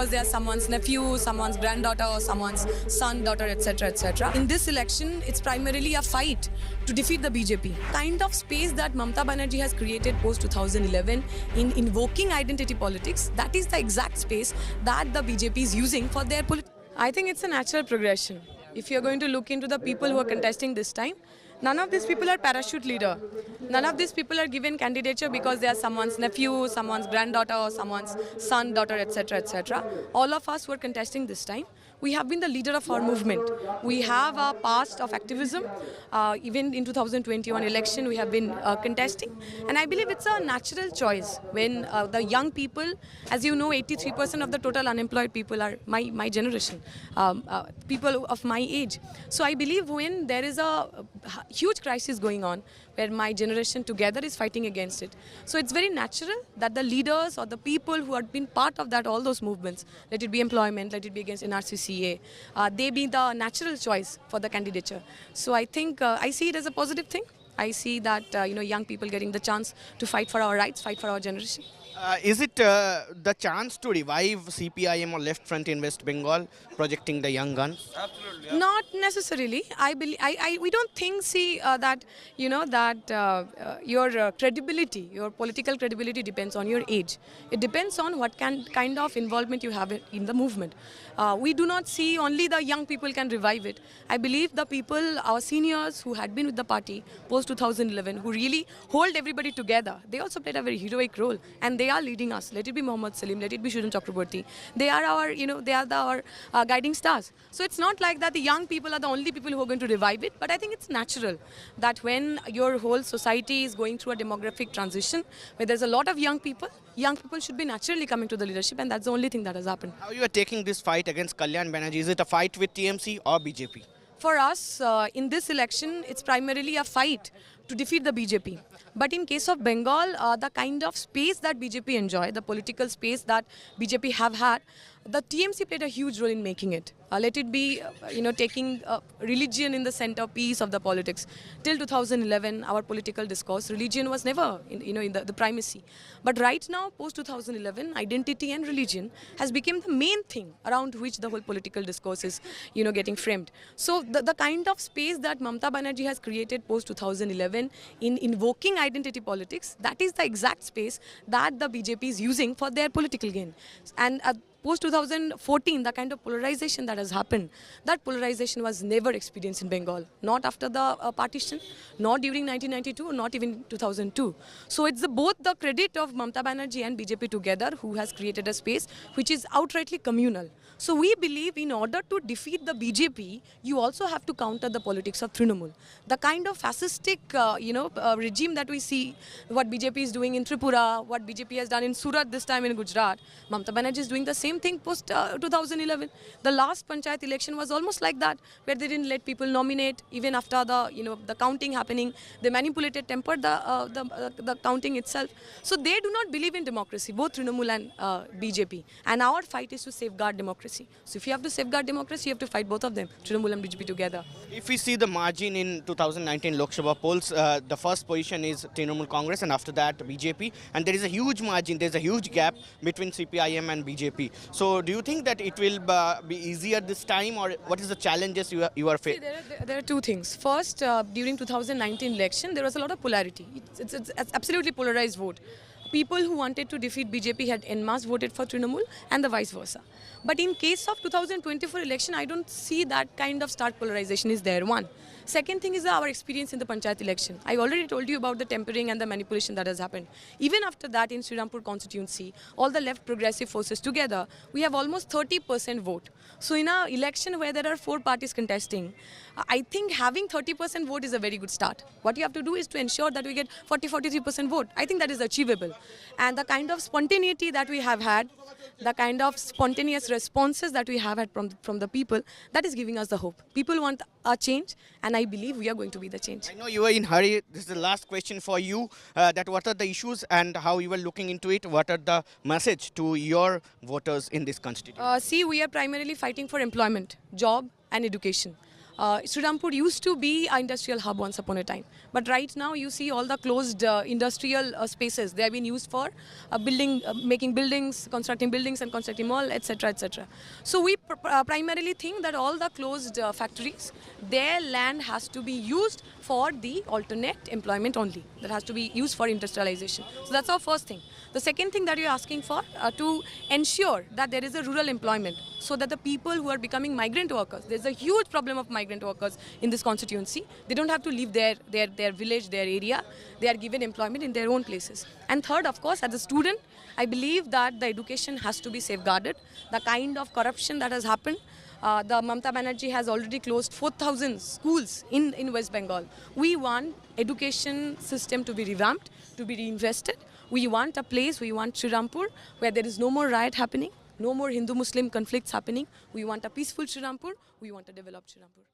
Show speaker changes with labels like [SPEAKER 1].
[SPEAKER 1] because they are someone's nephew, someone's granddaughter, or someone's son, daughter, etc., etc. In this election, it's primarily a fight to defeat the BJP. Kind of space that Mamata Banerjee has created post 2011 in invoking identity politics, that is the exact space that the BJP is using for their politics. I think it's a natural progression. If you're going to look into the people who are contesting this time, none of these people are parachute leader. None of these people are given candidature because they are someone's nephew, someone's granddaughter, or someone's son, daughter, etc., etc. All of us who are contesting this time, we have been the leader of our movement. We have a past of activism. Even in 2021 election, we have been contesting. And I believe it's a natural choice when the young people, as you know, 83% of the total unemployed people are my generation, people of my age. So I believe when there is a huge crisis going on, where my generation together is fighting against it. So it's very natural that the leaders or the people who have been part of that, all those movements, let it be employment, let it be against NRCCA, they be the natural choice for the candidature. So I think I see it as a positive thing. I see that young people getting the chance to fight for our rights, fight for our generation.
[SPEAKER 2] Is it the chance to revive CPIM or Left Front in West Bengal, projecting the young guns?
[SPEAKER 3] Absolutely. Yeah.
[SPEAKER 1] Not necessarily. I believe we don't think that your credibility, your political credibility depends on your age. It depends on what kind of involvement you have in the movement. We do not see only the young people can revive it. I believe the people, our seniors who had been with the party post 2011, who really hold everybody together, they also played a very heroic role, and they are leading us. Let it be Mohammad Salim, let it be Shujan Chakraborty. They are our guiding stars. So it's not like that the young people are the only people who are going to revive it, but I think it's natural that when your whole society is going through a demographic transition, where there's a lot of young people should be naturally coming to the leadership, and that's the only thing that has happened.
[SPEAKER 2] How you are taking this fight against Kalyan Banerjee? Is it a fight with TMC or BJP?
[SPEAKER 1] For us, in this election, it's primarily a fight to defeat the BJP. But in case of Bengal, the kind of space that BJP enjoy, the political space that BJP have had, the TMC played a huge role in making it. Let it be, taking religion in the centerpiece of the politics. Till 2011, our political discourse, religion was never, in the primacy. But right now, post 2011, identity and religion has become the main thing around which the whole political discourse is, getting framed. So the kind of space that Mamata Banerjee has created post 2011 in invoking identity politics, that is the exact space that the BJP is using for their political gain. And post 2014, the kind of polarization that has happened, that polarization was never experienced in Bengal. Not after the partition, not during 1992, not even 2002. So it's both the credit of Mamata Banerjee and BJP together who has created a space which is outrightly communal. So we believe in order to defeat the BJP, you also have to counter the politics of Trinamool. The kind of fascistic, regime that we see, what BJP is doing in Tripura, what BJP has done in Surat this time in Gujarat, Mamata Banerjee is doing the same thing post 2011. The last panchayat election was almost like that, where they didn't let people nominate even after the counting happening. They manipulated, tempered the counting itself. So they do not believe in democracy, both Trinamool and BJP. And our fight is to safeguard democracy. So if you have to safeguard democracy, you have to fight both of them, Trinamool and BJP together.
[SPEAKER 2] If we see the margin in 2019 Lok Sabha polls, the first position is Trinamool Congress, and after that BJP, and there is a huge margin, there is a huge gap between CPIM and BJP. So do you think that it will be easier this time, or what is the challenges you are facing?
[SPEAKER 1] There are two things. First, during 2019 election, there was a lot of polarity. It's absolutely polarized vote. People who wanted to defeat BJP had en masse voted for Trinamool, and the vice versa. But in case of 2024 election, I don't see that kind of stark polarization is there, one. Second thing is our experience in the panchayat election. I already told you about the tempering and the manipulation that has happened. Even after that, in Srirampur constituency, all the left progressive forces together, we have almost 30% vote. So in an election where there are 4 parties contesting, I think having 30% vote is a very good start. What you have to do is to ensure that we get 43% vote. I think that is achievable. And the kind of spontaneity that we have had, the kind of spontaneous responses that we have had from the people, that is giving us the hope. People want a change, and I believe we are going to be the change.
[SPEAKER 2] I know you are in hurry. This is the last question for you. That what are the issues and how you are looking into it? What are the message to your voters in this constituency?
[SPEAKER 1] See, we are primarily fighting for employment, job and education. Srirampur used to be an industrial hub once upon a time, but right now you see all the closed industrial spaces. They have been used for making buildings, and constructing mall, etc., etc. So we primarily think that all the closed factories, their land has to be used for the alternate employment only. That has to be used for industrialization. So that's our first thing. The second thing that you're asking for, to ensure that there is a rural employment, so that the people who are becoming migrant workers, there's a huge problem of migrant workers in this constituency. They don't have to leave their village, their area. They are given employment in their own places. And third, of course, as a student, I believe that the education has to be safeguarded. The kind of corruption that has happened, the Mamata Banerjee has already closed 4,000 schools in West Bengal. We want education system to be revamped, to be reinvested. We want a place, we want Srirampur, where there is no more riot happening, no more Hindu-Muslim conflicts happening. We want a peaceful Srirampur. We want a developed Srirampur.